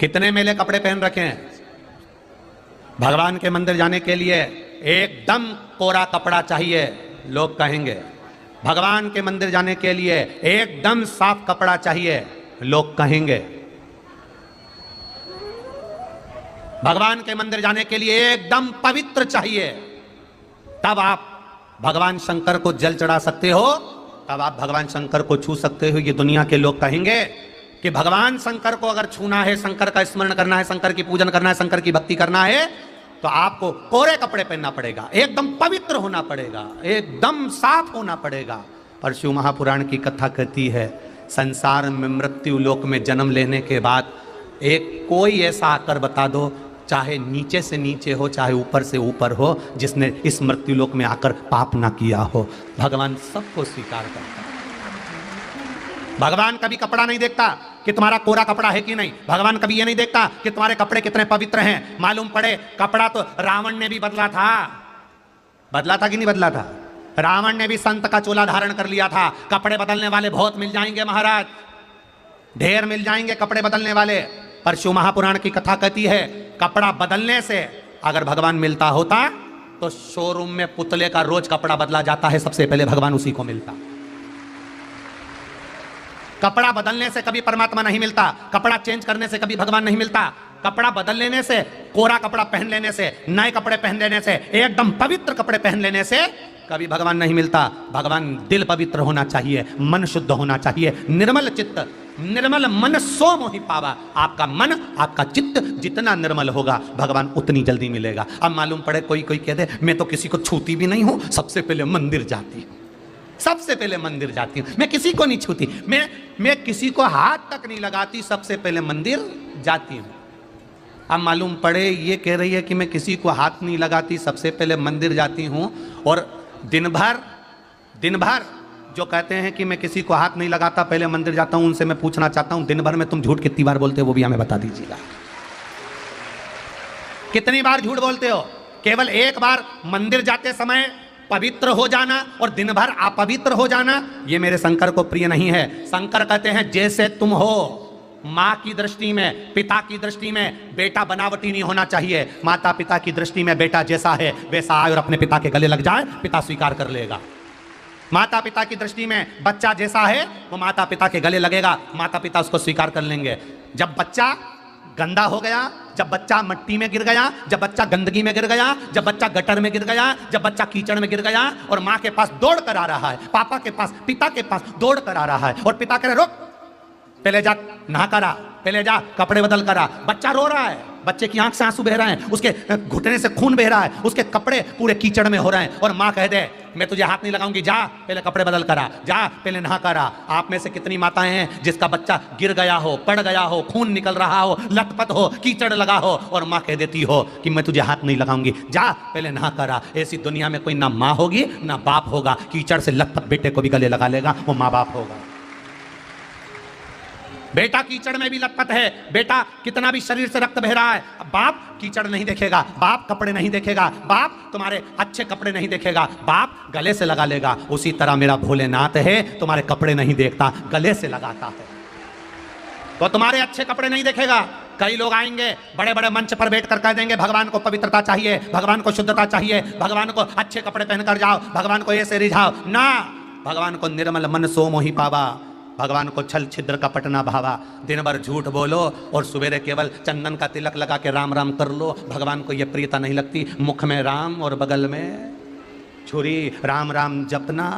कितने मेले कपड़े पहन रखे हैं। भगवान के मंदिर जाने के लिए एकदम कोरा कपड़ा चाहिए, लोग कहेंगे। भगवान के मंदिर जाने के लिए एकदम साफ कपड़ा चाहिए, लोग कहेंगे। भगवान के मंदिर जाने के लिए एकदम पवित्र चाहिए, तब आप भगवान शंकर को जल चढ़ा सकते हो, तब आप भगवान शंकर को छू सकते हो। ये दुनिया के लोग कहेंगे कि भगवान शंकर को अगर छूना है, शंकर का स्मरण करना है, शंकर की पूजन करना है, शंकर की भक्ति करना है, तो आपको कोरे कपड़े पहनना पड़ेगा, एकदम पवित्र होना पड़ेगा, एकदम साफ होना पड़ेगा। पर शिव महापुराण की कथा कहती है, संसार में मृत्यु लोक में जन्म लेने के बाद एक कोई ऐसा आकर बता दो, चाहे नीचे से नीचे हो चाहे ऊपर से ऊपर हो, जिसने इस मृत्यु लोक में आकर पाप ना किया हो। भगवान सबको स्वीकार करता है। भगवान कभी कपड़ा नहीं देखता कि तुम्हारा कोरा कपड़ा है कि नहीं। भगवान कभी ये नहीं देखता कि तुम्हारे कपड़े कितने पवित्र हैं। मालूम पड़े कपड़ा तो रावण ने भी बदला था। बदला था कि नहीं बदला था? रावण ने भी संत का चोला धारण कर लिया था। कपड़े बदलने वाले बहुत मिल जाएंगे महाराज, ढेर मिल जाएंगे कपड़े बदलने वाले। पर शिव महापुराण की कथा कहती है, कपड़ा बदलने से अगर भगवान मिलता होता तो शोरूम में पुतले का रोज कपड़ा बदला जाता है, सबसे पहले भगवान उसी को मिलता। कपड़ा बदलने से कभी परमात्मा नहीं मिलता, कपड़ा चेंज करने से कभी भगवान नहीं मिलता। कपड़ा बदल लेने से, कोरा कपड़ा पहन लेने से, नए कपड़े पहन लेने से, एकदम पवित्र कपड़े पहन लेने से कभी भगवान नहीं मिलता। भगवान दिल पवित्र होना चाहिए, मन शुद्ध होना चाहिए, निर्मल चित्त, निर्मल मन सो मोहि पावा। आपका मन, आपका चित्त जितना निर्मल होगा, भगवान उतनी जल्दी मिलेगा। अब मालूम पड़े कोई कह दे मैं तो किसी को छूती भी नहीं हूं, सबसे पहले मंदिर जाती हूं, सबसे पहले मंदिर जाती हूं, मैं किसी को नहीं छूती, मैं किसी को हाथ तक नहीं लगाती, सबसे पहले मंदिर जाती हूं। अब मालूम पड़े ये कह रही है कि मैं किसी को हाथ नहीं लगाती, सबसे पहले मंदिर जाती हूं, और दिन भर जो कहते हैं कि मैं किसी को हाथ नहीं लगाता पहले मंदिर जाता हूं, उनसे मैं पूछना चाहता हूं दिन भर में तुम झूठ कितनी बार बोलते हो, वो भी हमें बता दीजिएगा। कितनी बार झूठ बोलते हो? केवल एक बार मंदिर जाते समय पवित्र हो जाना और दिन भर अपवित्र हो जाना, ये मेरे शंकर को प्रिय नहीं है। शंकर कहते हैं जैसे तुम हो, माँ की दृष्टि में, पिता की दृष्टि में बेटा बनावटी नहीं होना चाहिए। माता पिता की दृष्टि में बेटा जैसा है वैसा आए और अपने पिता के गले लग जाए, पिता स्वीकार कर लेगा। माता पिता की दृष्टि में बच्चा जैसा है वो माता पिता के गले लगेगा, माता पिता उसको स्वीकार कर लेंगे। जब बच्चा गंदा हो गया, जब बच्चा मिट्टी में गिर गया, जब बच्चा गंदगी में गिर गया, जब बच्चा गटर में गिर गया, जब बच्चा कीचड़ में गिर गया और माँ के पास दौड़ कर आ रहा है, पापा के पास, पिता के पास दौड़ कर आ रहा है और पिता कह रहे रुक, पहले जा नहा करा, पहले जा कपड़े बदल करा। बच्चा रो रहा है, बच्चे की आंख से आंसू बह रहे हैं, उसके घुटने से खून बह रहा है, उसके कपड़े पूरे कीचड़ में हो रहे हैं और माँ कह दे मैं तुझे हाथ नहीं लगाऊंगी, जा पहले कपड़े बदल करा, जा पहले नहा करा। आप में से कितनी माताएं हैं जिसका बच्चा गिर गया हो, पड़ गया हो, खून निकल रहा हो, लथपथ हो, कीचड़ लगा हो और माँ कह देती हो कि मैं तुझे हाथ नहीं लगाऊंगी, जा पहले नहा करा। ऐसी दुनिया में कोई ना माँ होगी ना बाप होगा। कीचड़ से लथपथ बेटे को भी गले लगा लेगा, वो माँ बाप होगा। बेटा कीचड़ में भी लथपथ है, बेटा कितना भी शरीर से रक्त बह रहा है, बाप कीचड़ नहीं देखेगा, बाप कपड़े नहीं देखेगा, बाप तुम्हारे अच्छे कपड़े नहीं देखेगा, बाप गले से लगा लेगा। उसी तरह मेरा भोलेनाथ है, तुम्हारे कपड़े नहीं देखता, गले से लगाता है, तो तुम्हारे अच्छे कपड़े नहीं देखेगा। कई लोग आएंगे बड़े बड़े मंच पर बैठ कर कह देंगे भगवान को पवित्रता चाहिए, भगवान को शुद्धता चाहिए, भगवान को अच्छे कपड़े पहनकर जाओ, भगवान को ऐसे रिझाओ ना। भगवान को निर्मल मन सो मोहि पावा, भगवान को छल छिद्र कपट ना भावा। दिन भर झूठ बोलो और सवेरे केवल चंदन का तिलक लगा के राम राम कर लो, भगवान को ये प्रियता नहीं लगती। मुख में राम और बगल में छुरी, राम राम जपना,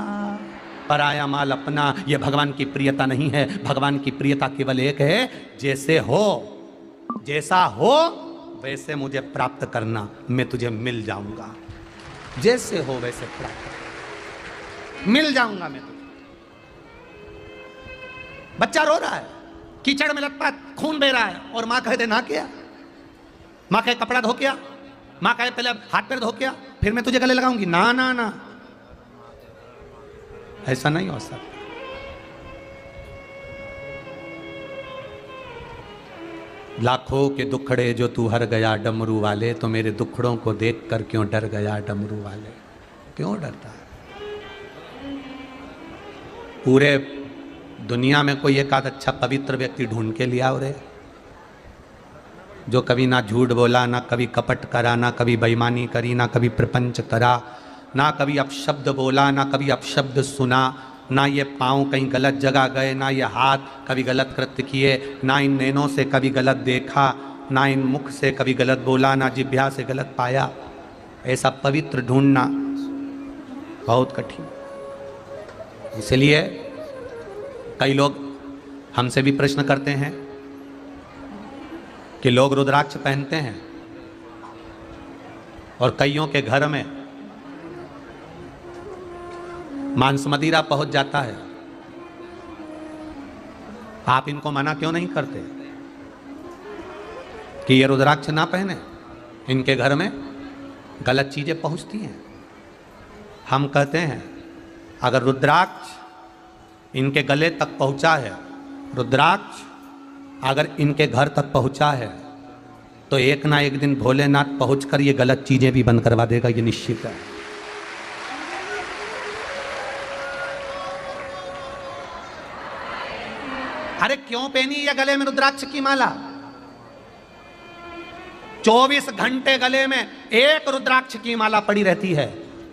पराया माल अपना, ये भगवान की प्रियता नहीं है। भगवान की प्रियता केवल एक है, जैसे हो, जैसा हो वैसे मुझे प्राप्त करना, मैं तुझे मिल जाऊंगा। जैसे हो वैसे प्राप्त मिल जाऊंगा मैं तुझे। बच्चा रो रहा है, कीचड़ में लथपथ, खून बह रहा है और माँ कहे दे ना किया, माँ कहे कपड़ा धो किया, माँ कहे पहले हाथ पैर धो किया फिर मैं तुझे गले लगाऊंगी, ना ना ना, ऐसा नहीं हो सकता। लाखों के दुखड़े जो तू हर गया डमरू वाले, तो मेरे दुखड़ों को देख कर क्यों डर गया डमरू वाले? क्यों डरता है? पूरे दुनिया में कोई एक आध अच्छा पवित्र व्यक्ति ढूंढ के लिया और जो कभी ना झूठ बोला, ना कभी कपट करा, ना कभी बेईमानी करी, ना कभी प्रपंच करा, ना कभी अपशब्द बोला, ना कभी अपशब्द सुना, ना ये पाँव कहीं गलत जगह गए, ना ये हाथ कभी गलत कृत्य किए, ना इन नैनों से कभी गलत देखा, ना इन मुख से कभी गलत बोला, ना जिह्वा से गलत पाया। ऐसा पवित्र ढूंढना बहुत कठिन। इसलिए कई लोग हमसे भी प्रश्न करते हैं कि लोग रुद्राक्ष पहनते हैं और कईयों के घर में मांस मदिरा पहुंच जाता है, आप इनको मना क्यों नहीं करते कि ये रुद्राक्ष ना पहने, इनके घर में गलत चीजें पहुंचती हैं। हम कहते हैं अगर रुद्राक्ष इनके गले तक पहुंचा है, रुद्राक्ष अगर इनके घर तक पहुंचा है, तो एक ना एक दिन भोलेनाथ पहुंचकर ये गलत चीजें भी बंद करवा देगा, ये निश्चित है। अरे क्यों पहनी है गले में रुद्राक्ष की माला? 24 घंटे गले में एक रुद्राक्ष की माला पड़ी रहती है,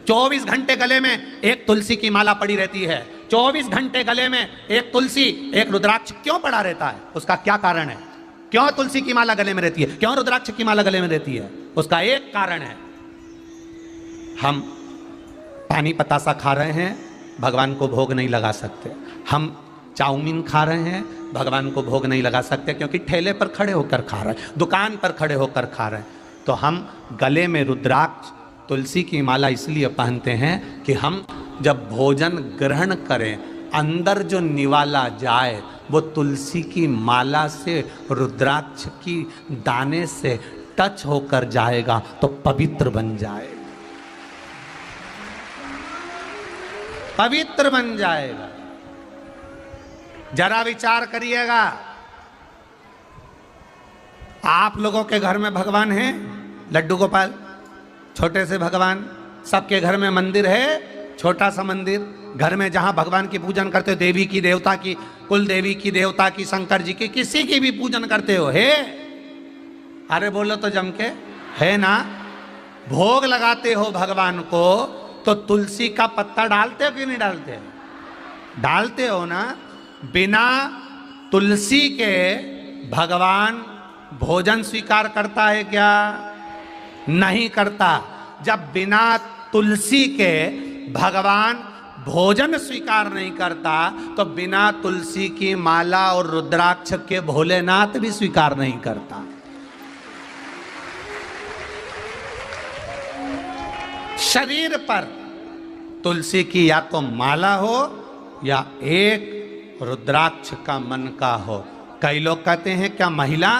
24 घंटे गले में एक तुलसी की माला पड़ी रहती है, 24 घंटे गले में एक तुलसी एक रुद्राक्ष क्यों पड़ा रहता है? उसका क्या कारण है? क्यों तुलसी की माला गले में रहती है, क्यों रुद्राक्ष की माला गले में रहती है? उसका एक कारण है, हम पानी पतासा खा रहे हैं, भगवान को भोग नहीं लगा सकते। हम चाउमीन खा रहे हैं, भगवान को भोग नहीं लगा सकते क्योंकि ठेले पर खड़े होकर खा रहे हैं, दुकान पर खड़े होकर खा रहे हैं। तो हम गले में रुद्राक्ष तुलसी की माला इसलिए पहनते हैं कि हम जब भोजन ग्रहण करें, अंदर जो निवाला जाए वो तुलसी की माला से, रुद्राक्ष की दाने से टच होकर जाएगा तो पवित्र बन जाएगा, पवित्र बन जाएगा। जरा विचार करिएगा, आप लोगों के घर में भगवान है, लड्डू गोपाल छोटे से भगवान, सबके घर में मंदिर है, छोटा सा मंदिर, घर में जहां भगवान की पूजन करते हो, देवी की, देवता की, कुल देवी की, देवता की, शंकर जी की, किसी की भी पूजन करते हो, है? अरे बोलो तो जम के, है ना? भोग लगाते हो भगवान को तो तुलसी का पत्ता डालते हो कि नहीं डालते? डालते हो ना। बिना तुलसी के भगवान भोजन स्वीकार करता है क्या? नहीं करता। जब बिना तुलसी के भगवान भोजन स्वीकार नहीं करता तो बिना तुलसी की माला और रुद्राक्ष के भोलेनाथ भी स्वीकार नहीं करता। शरीर पर तुलसी की या तो माला हो या एक रुद्राक्ष का मन का हो। कई लोग कहते हैं क्या महिला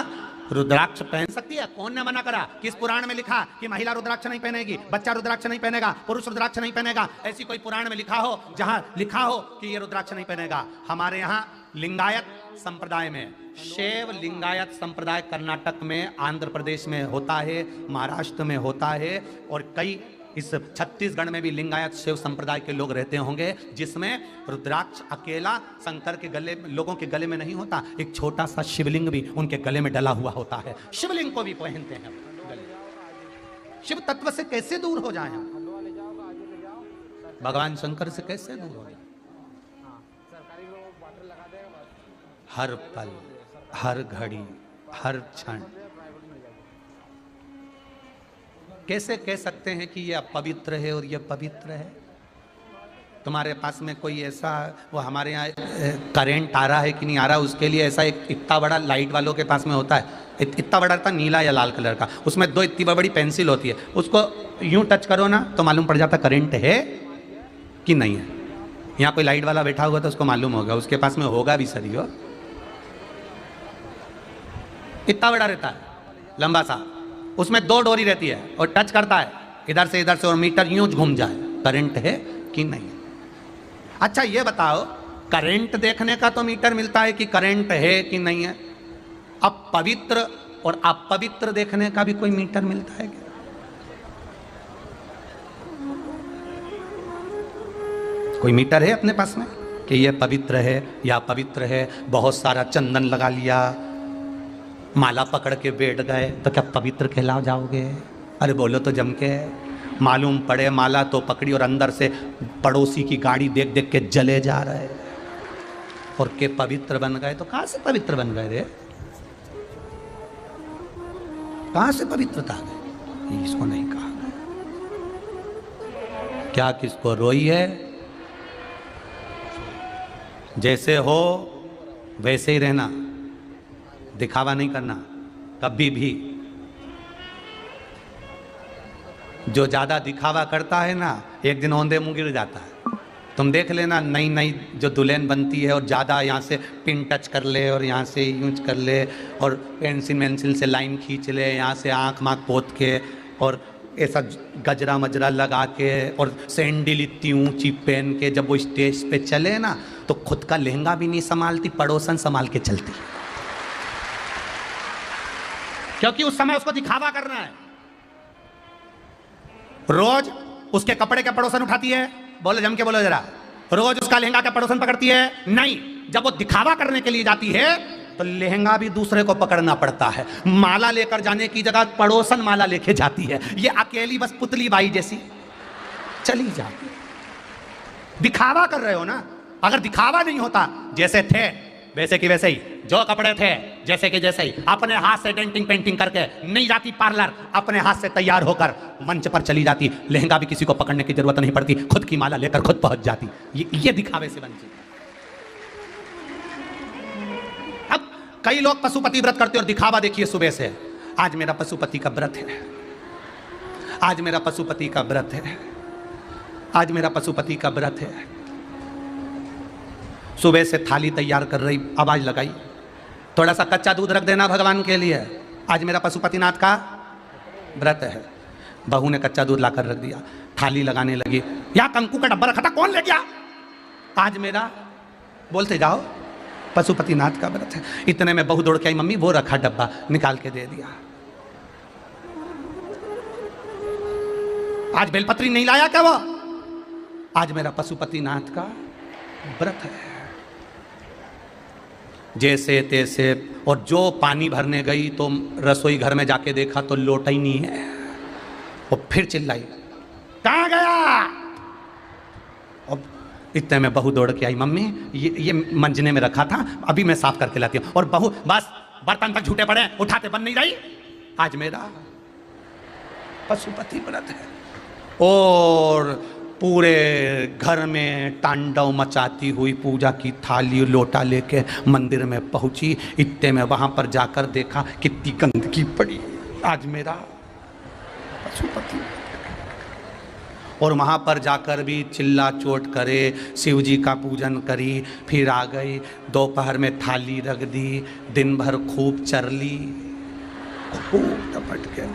रुद्राक्ष पहन सकती है? कौन ने मना करा? किस पुराण में लिखा कि महिला रुद्राक्ष नहीं पहनेगी, बच्चा रुद्राक्ष नहीं पहनेगा, पुरुष रुद्राक्ष नहीं पहनेगा? ऐसी कोई पुराण में लिखा हो जहां लिखा हो कि ये रुद्राक्ष नहीं पहनेगा? हमारे यहाँ लिंगायत संप्रदाय में, शैव लिंगायत संप्रदाय कर्नाटक में, आंध्र प्रदेश में होता है, महाराष्ट्र में होता है, और कई इस छत्तीसगढ़ में भी लिंगायत शिव संप्रदाय के लोग रहते होंगे, जिसमें रुद्राक्ष अकेला शंकर के गले, लोगों के गले में नहीं होता, एक छोटा सा शिवलिंग भी उनके गले में डला हुआ होता है। शिवलिंग को भी पहनते हैं गले। शिव तत्व से कैसे दूर हो जाए हम? भगवान शंकर से कैसे दूर हो जाए? हर पल, हर घड़ी, हर क्षण कैसे कह सकते हैं कि ये अपवित्र है और ये पवित्र है? तुम्हारे पास में कोई ऐसा, वो हमारे यहाँ करंट आ रहा है कि नहीं आ रहा, उसके लिए ऐसा एक इतना बड़ा लाइट वालों के पास में होता है, इतना बड़ा था नीला या लाल कलर का, उसमें दो इतनी बड़ी पेंसिल होती है, उसको यूं टच करो ना तो मालूम पड़ जाता करंट है कि नहीं है। यहाँ कोई लाइट वाला बैठा हुआ तो उसको मालूम होगा, उसके पास में होगा भी सर, यो इतना बड़ा रहता है, लंबा सा, उसमें दो डोरी रहती है और टच करता है इधर से और मीटर यूं घूम जाए, करंट है कि नहीं? अच्छा ये बताओ, करंट देखने का तो मीटर मिलता है कि करंट है कि नहीं है, अब पवित्र और अपवित्र देखने का भी कोई मीटर मिलता है क्या? कोई मीटर है अपने पास में कि ये पवित्र है या अपवित्र है? बहुत सारा चंदन लगा लिया, माला पकड़ के बैठ गए तो क्या पवित्र कहला जाओगे? अरे बोलो तो जम के। मालूम पड़े माला तो पकड़ी और अंदर से पड़ोसी की गाड़ी देख देख के जले जा रहे और के पवित्र बन गए। तो कहां से पवित्र बन गए रे? कहां से पवित्रता गई? इसको नहीं कहा। क्या किसको रोई है? जैसे हो वैसे ही रहना, दिखावा नहीं करना कभी भी। जो ज्यादा दिखावा करता है ना, एक दिन औंधे मुंह गिर जाता है। तुम देख लेना, नई नई जो दुल्हन बनती है और ज़्यादा यहाँ से पिन टच कर ले और यहाँ से यूज कर ले और पेंसिल से लाइन खींच ले, यहाँ से आँख माँख पोत के और ऐसा गजरा मजरा लगा के और सैंडल इतनी ऊंची पहन के जब वो स्टेज पे चले ना, तो खुद का लहंगा भी नहीं संभालती, पड़ोसन संभाल के चलती, क्योंकि उस समय उसको दिखावा करना है। रोज उसके कपड़े का पड़ोसन उठाती है, बोलो जम के बोलो जरा, रोज उसका लहंगा का पड़ोसन पकड़ती है? नहीं। जब वो दिखावा करने के लिए जाती है तो लहंगा भी दूसरे को पकड़ना पड़ता है। माला लेकर जाने की जगह पड़ोसन माला लेके जाती है। ये अकेली बस पुतली बाई जैसी चली जाती। दिखावा कर रहे हो ना। अगर दिखावा नहीं होता, जैसे थे वैसे की वैसे ही, जो कपड़े थे जैसे के जैसे ही, अपने हाथ से डेंटिंग पेंटिंग करके नहीं जाती पार्लर, अपने हाथ से तैयार होकर मंच पर चली जाती, लहंगा भी किसी को पकड़ने की जरूरत नहीं पड़ती, खुद की माला लेकर खुद पहुंच जाती। ये दिखावे से बनती। अब कई लोग पशुपति व्रत करते और दिखावा देखिए सुबह से, आज मेरा पशुपति का व्रत है, आज मेरा पशुपति का व्रत है, आज मेरा पशुपति का व्रत है। सुबह से थाली तैयार कर रही, आवाज लगाई, थोड़ा सा कच्चा दूध रख देना भगवान के लिए, आज मेरा पशुपतिनाथ का व्रत है। बहू ने कच्चा दूध लाकर रख दिया, थाली लगाने लगी, या कंकु का डब्बा रखा था, कौन ले गया? आज मेरा, बोलते जाओ, पशुपतिनाथ का व्रत है। इतने में बहू दौड़ के आई, मम्मी वो रखा डब्बा, निकाल के दे दिया। आज बेलपत्री नहीं लाया क्या वो? आज मेरा पशुपतिनाथ का व्रत है। जैसे तैसे, और जो पानी भरने गई तो रसोई घर में जाके देखा तो लोटा ही नहीं है, और फिर चिल्लाई, कहाँ गया? और इतने में बहू दौड़ के आई, मम्मी ये मंजने में रखा था, अभी मैं साफ करके लाती हूँ। और बहू बस बर्तन तक झूठे पड़े, उठाते बन नहीं रही। आज मेरा पशुपति व्रत है। और पूरे घर में तांडव मचाती हुई पूजा की थाली लोटा लेके मंदिर में पहुंची। इतने में वहां पर जाकर देखा कितनी गंदगी पड़ी। आज मेरा पशुपति, और वहां पर जाकर भी चिल्ला चोट करे, शिव जी का पूजन करी, फिर आ गई, दोपहर में थाली रख दी, दिन भर खूब चर ली, खूब टपट के,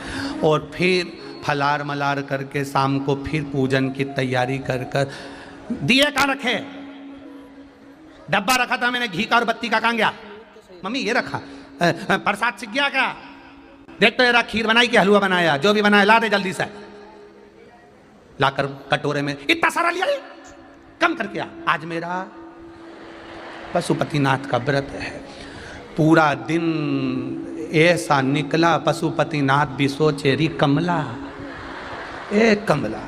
और फिर फलार मलार करके शाम को फिर पूजन की तैयारी कर कर। दिए कहाँ रखे? डब्बा रखा था मैंने घी का और बत्ती का, कहाँ गया? मम्मी ये रखा। प्रसाद सीख गया क्या? देख तो जरा, खीर बनाई कि हलवा बनाया? जो भी बनाया ला दे जल्दी से। लाकर कटोरे में इतना सारा लिया, कम करके आ। आज मेरा पशुपतिनाथ का व्रत है। पूरा दिन ऐसा निकला, पशुपतिनाथ भी सोचे, री कमला, ए कमला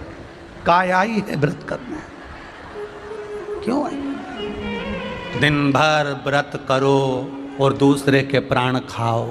काय आई है व्रत करने? क्यों आई? दिन भर व्रत करो और दूसरे के प्राण खाओ।